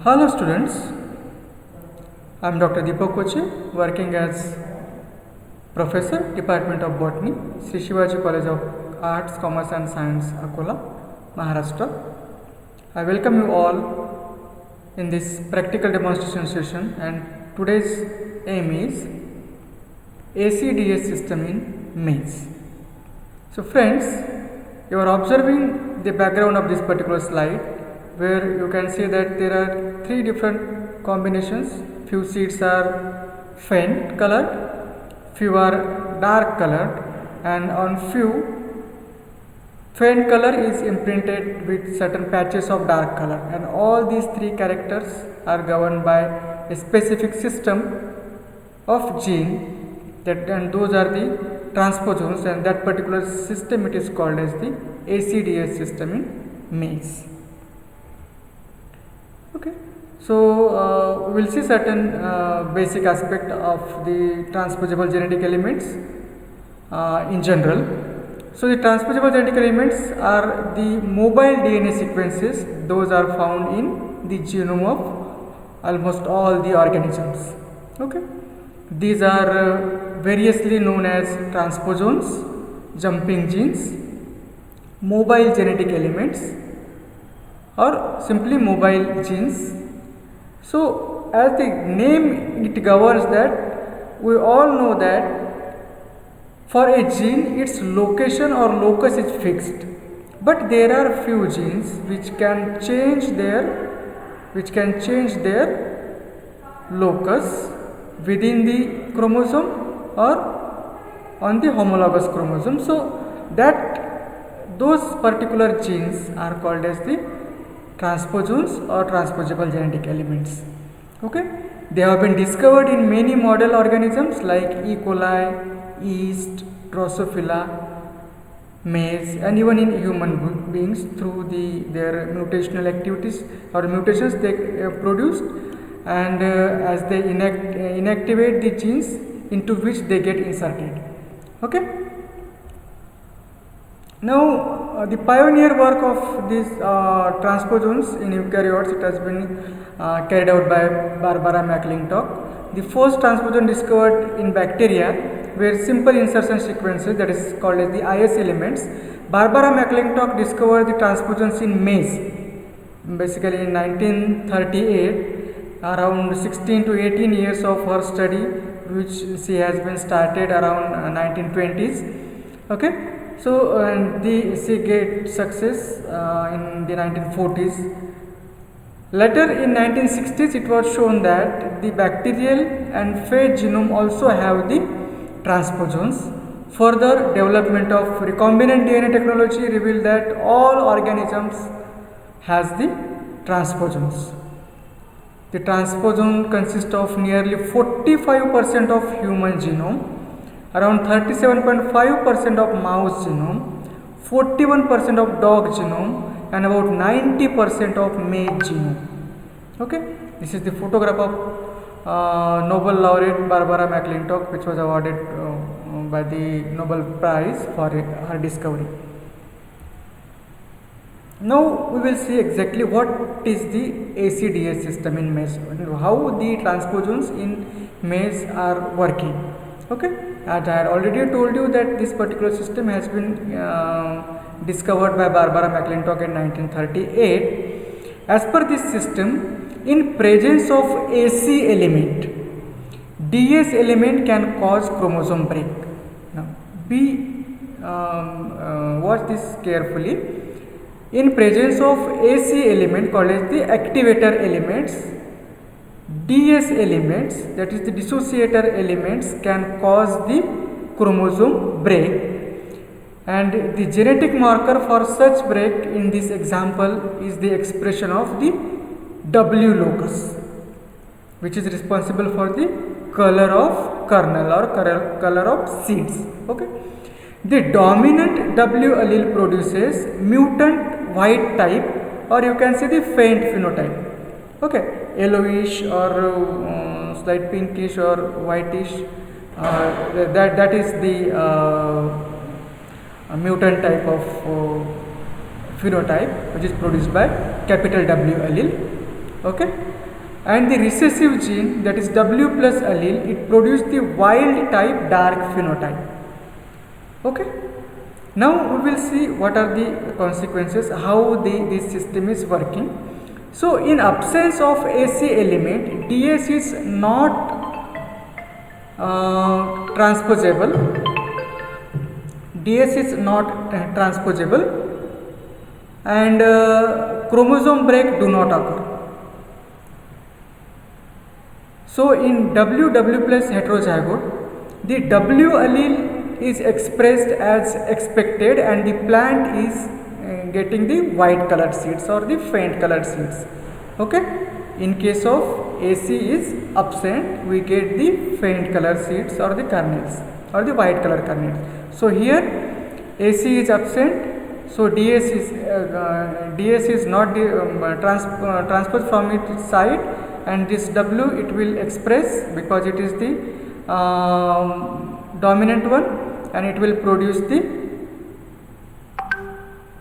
Hello students, I am Dr. Deepak Koche, working as Professor, Department of Botany, Sri Shivaji College of Arts, Commerce and Science, Akola, Maharashtra. I welcome you all in this practical demonstration session, and today's aim is ACDS system in maize. So friends, you are observing the background of this particular slide, where you can see that there are three different combinations. Few seeds are faint colored, few are dark colored, and on few faint color is imprinted with certain patches of dark color, and all these three characters are governed by a specific system of gene, and those are the transposons, and that particular system it is called as the ACDS system in maize. Okay, so we will see certain basic aspect of the transposable genetic elements in general. So the transposable genetic elements are the mobile DNA sequences. Those are found in the genome of almost all the organisms. Okay, these are variously known as transposons, jumping genes, mobile genetic elements, or simply mobile genes. So as the name it governs that, we all know that for a gene its location or locus is fixed, but there are few genes which can change their locus within the chromosome or on the homologous chromosome. So that those particular genes are called as the transposons or transposable genetic elements. Okay, they have been discovered in many model organisms like E. coli, yeast, Drosophila, maize, and even in human beings through their mutational activities or mutations they produced, and as they inactivate the genes into which they get inserted. Okay. Now, the pioneer work of these transposons in eukaryotes, it has been carried out by Barbara McClintock. The first transposon discovered in bacteria were simple insertion sequences, that is called as the IS elements. Barbara McClintock discovered the transposons in maize basically in 1938, around 16 to 18 years of her study, which she has been started around 1920s. Okay. So she get success in the 1940s. Later in 1960s it was shown that the bacterial and phage genome also have the transposons. Further development of recombinant DNA technology revealed that all organisms has the transposons. The transposon consists of nearly 45% of human genome, around 37.5% of mouse genome, 41% of dog genome, and about 90% of maize genome. Okay, this is the photograph of Nobel laureate Barbara McClintock, which was awarded by the Nobel Prize for her discovery. Now we will see exactly what is the ACDS system in maize, how the transposons in maize are working. Okay, as I had already told you that this particular system has been discovered by Barbara McClintock in 1938. As per this system, in presence of AC element, DS element can cause chromosome break. Now, watch this carefully. In presence of AC element called as the activator elements, DS elements, that is the dissociator elements, can cause the chromosome break, and the genetic marker for such break in this example is the expression of the W locus, which is responsible for the color of kernel or color of seeds. Okay, the dominant W allele produces mutant white type, or you can say the faint phenotype. Okay, yellowish or slight pinkish or whitish, that is the mutant type of phenotype which is produced by capital W allele. Okay, and the recessive gene, that is W plus allele, it produces the wild type dark phenotype. Okay, now we will see what are the consequences, how this system is working. So in absence of AC element, DS is not transposable. DS is not transposable, and chromosome break do not occur. So in WW plus heterozygote, the W allele is expressed as expected, and the plant is getting the white colored seeds or the faint colored seeds. Okay, in case of AC is absent, we get the faint colored seeds or the kernels or the white color kernels. So here AC is absent, so DS is not transposed from its side, and this W it will express because it is the dominant one, and it will produce the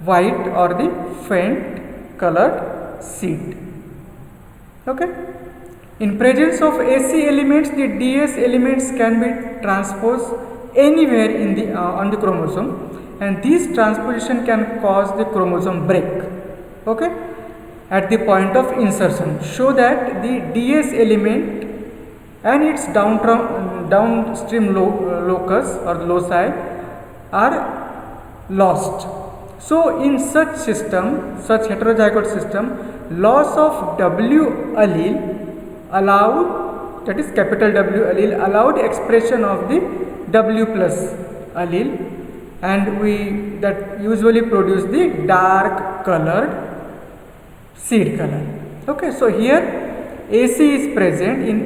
white or the faint colored seed. Okay, in presence of AC elements, the DS elements can be transposed anywhere in the on the chromosome, and this transposition can cause the chromosome break. Okay, at the point of insertion, show that the DS element and its downstream locus or loci are lost. So in such system, such heterozygote system, loss of W allele allowed, that is capital W allele, allowed expression of the W plus allele, and we that usually produce the dark colored seed color. Okay, so here AC is present. In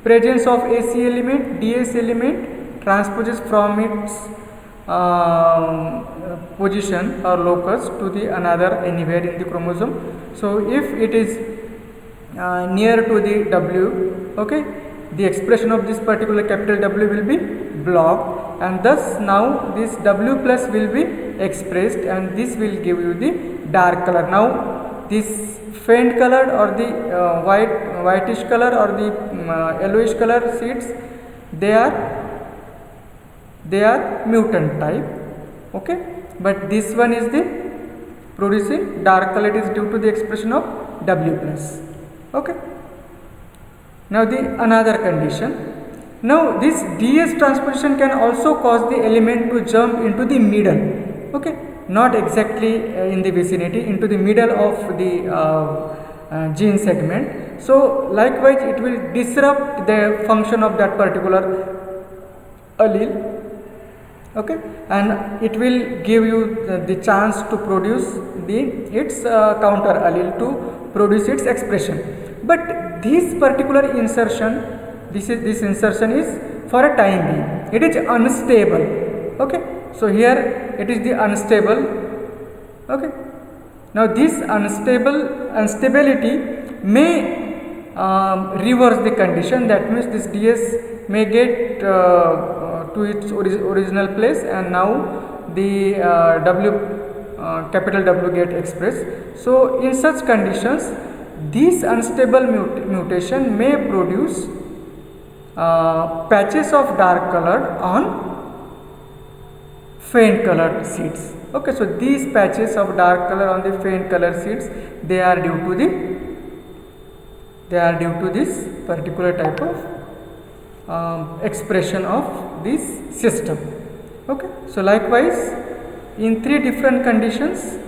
presence of AC element, DS element transposes from its position or locus to the another anywhere in the chromosome. So if it is near to the W, okay, the expression of this particular capital W will be blocked, and thus now this W plus will be expressed, and this will give you the dark color. Now this faint colored or the whitish color or the yellowish color seeds, they are mutant type. Okay, but this one is the producing dark color, it is due to the expression of W plus. Okay, now the another condition. Now this DS transposition can also cause the element to jump into the middle. Okay, not exactly in the vicinity, into the middle of the gene segment. So likewise it will disrupt the function of that particular allele. Okay, and it will give you the chance to produce its counter allele to produce its expression. But this particular insertion, this insertion is for a time being. It is unstable. Okay, so here it is the unstable. Okay, now this instability may reverse the condition. That means this DS may get to its original place, and now the capital W get expressed. So in such conditions, this unstable mutation may produce patches of dark color on faint colored seeds. Okay, so these patches of dark color on the faint colored seeds, they are due to this particular type of expression of this system. Okay, so likewise in three different conditions,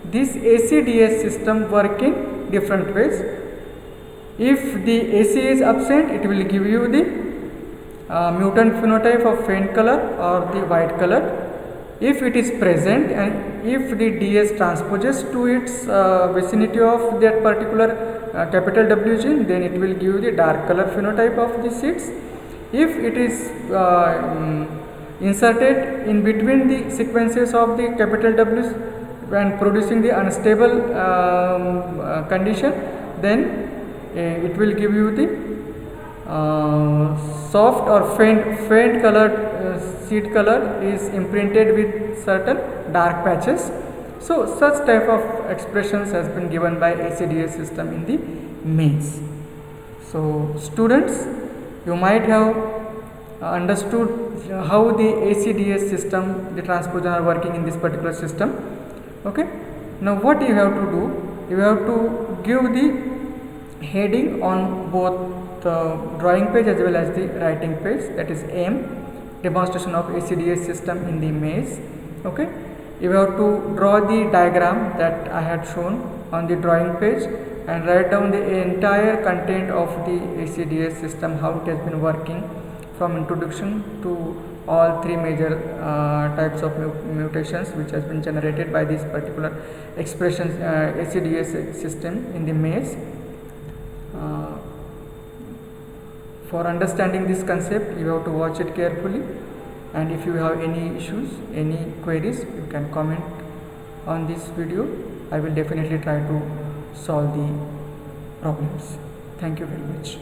this ACDS system work in different ways. If the AC is absent, it will give you the mutant phenotype of faint color or the white color. If it is present, and if the DS transposes to its vicinity of that particular capital W gene, then it will give you the dark color phenotype of the seeds. If it is inserted in between the sequences of the capital W's and producing the unstable condition, then it will give you the soft or faint colored seed color is imprinted with certain dark patches. So such type of expressions has been given by ACDS system in the maze. So students, you might have understood how the ACDS system, the transposon are working in this particular system. Okay. Now what you have to do, you have to give the heading on both the drawing page as well as the writing page, that is aim, demonstration of ACDS system in the maze. Okay. You have to draw the diagram that I had shown on the drawing page and write down the entire content of the ACDS system, how it has been working from introduction to all three major types of mutations which has been generated by this particular expressions ACDS system in the maze. For understanding this concept, you have to watch it carefully, and if you have any issues, any queries, you can comment on this video. I will definitely try to solve the problems. Thank you very much.